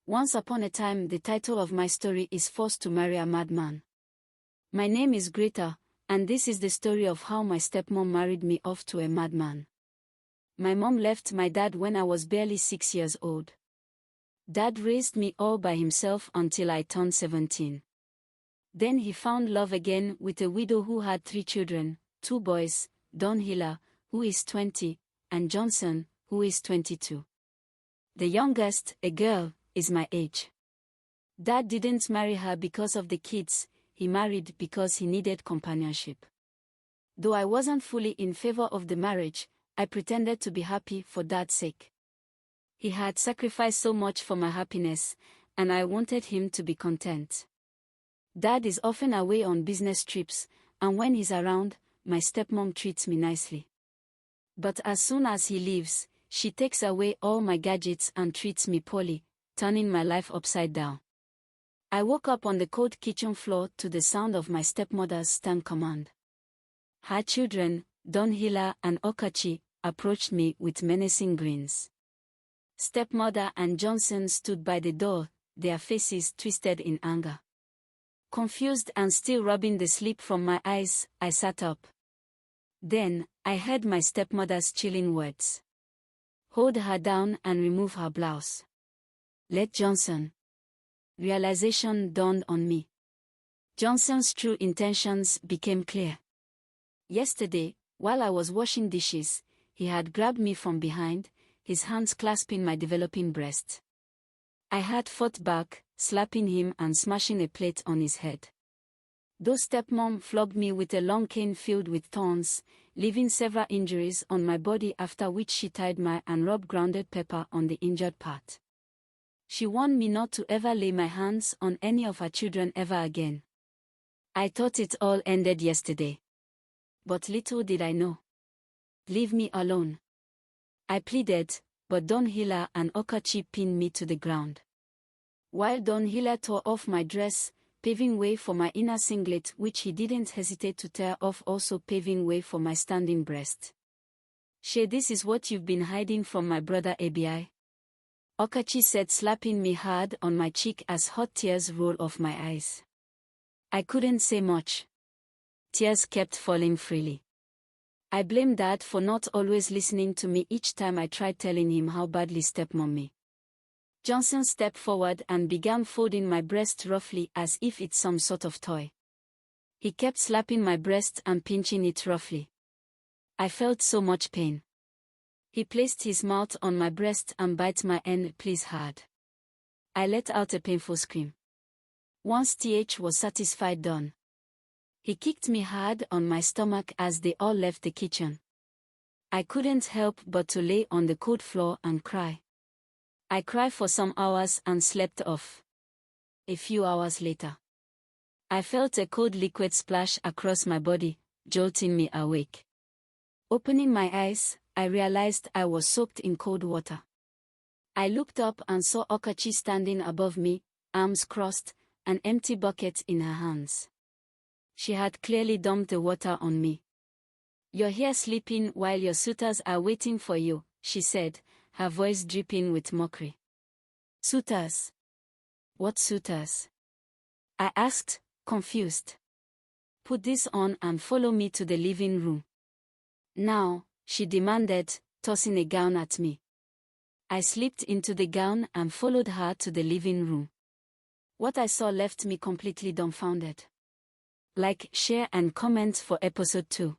Once upon a time, the title of my story is Forced to Marry a Madman. My name is Greta, and this is the story of how my stepmom married me off to a madman. My mom left my dad when I was barely 6 years old. Dad raised me all by himself until I turned 17. Then he found love again with a widow who had 3 children, 2 boys, Dawn Hiller, who is 20, and Johnson, who is 22. The youngest, a girl, is my age. Dad didn't marry her because of the kids, he married because he needed companionship. Though I wasn't fully in favor of the marriage, I pretended to be happy for Dad's sake. He had sacrificed so much for my happiness, and I wanted him to be content. Dad is often away on business trips, and when he's around, my stepmom treats me nicely. But as soon as he leaves, she takes away all my gadgets and treats me poorly, turning my life upside down. I woke up on the cold kitchen floor to the sound of my stepmother's stern command. Her children, Dawn Hiller and Okachi, approached me with menacing grins. Stepmother and Johnson stood by the door, their faces twisted in anger. Confused and still rubbing the sleep from my eyes, I sat up. Then, I heard my stepmother's chilling words. Hold her down and remove her blouse. Let Johnson. Realization dawned on me. Johnson's true intentions became clear. Yesterday, while I was washing dishes, he had grabbed me from behind, his hands clasping my developing breast. I had fought back, slapping him and smashing a plate on his head. Though stepmom flogged me with a long cane filled with thorns, leaving several injuries on my body, after which she tied my and rubbed grounded pepper on the injured part. She warned me not to ever lay my hands on any of her children ever again. I thought it all ended yesterday. But little did I know. Leave me alone. I pleaded, but Dawn Hiller and Okachi pinned me to the ground. While Dawn Hiller tore off my dress, paving way for my inner singlet, which he didn't hesitate to tear off, also paving way for my standing breast. "Shay, this is what you've been hiding from my brother Abi?" Okachi said, slapping me hard on my cheek as hot tears rolled off my eyes. I couldn't say much. Tears kept falling freely. I blamed Dad for not always listening to me each time I tried telling him how badly stepmom me. Johnson stepped forward and began folding my breast roughly as if it's some sort of toy. He kept slapping my breast and pinching it roughly. I felt so much pain. He placed his mouth on my breast and bit my end please hard. I let out a painful scream. Once TH was satisfied done. He kicked me hard on my stomach as they all left the kitchen. I couldn't help but to lay on the cold floor and cry. I cried for some hours and slept off. A few hours later, I felt a cold liquid splash across my body, jolting me awake. Opening my eyes, I realized I was soaked in cold water. I looked up and saw Okachi standing above me, arms crossed, an empty bucket in her hands. She had clearly dumped the water on me. "You're here sleeping while your suitors are waiting for you," she said, her voice dripping with mockery. "Suitors? What suitors?" I asked, confused. "Put this on and follow me to the living room. Now," she demanded, tossing a gown at me. I slipped into the gown and followed her to the living room. What I saw left me completely dumbfounded. Like, share and comment for episode 2.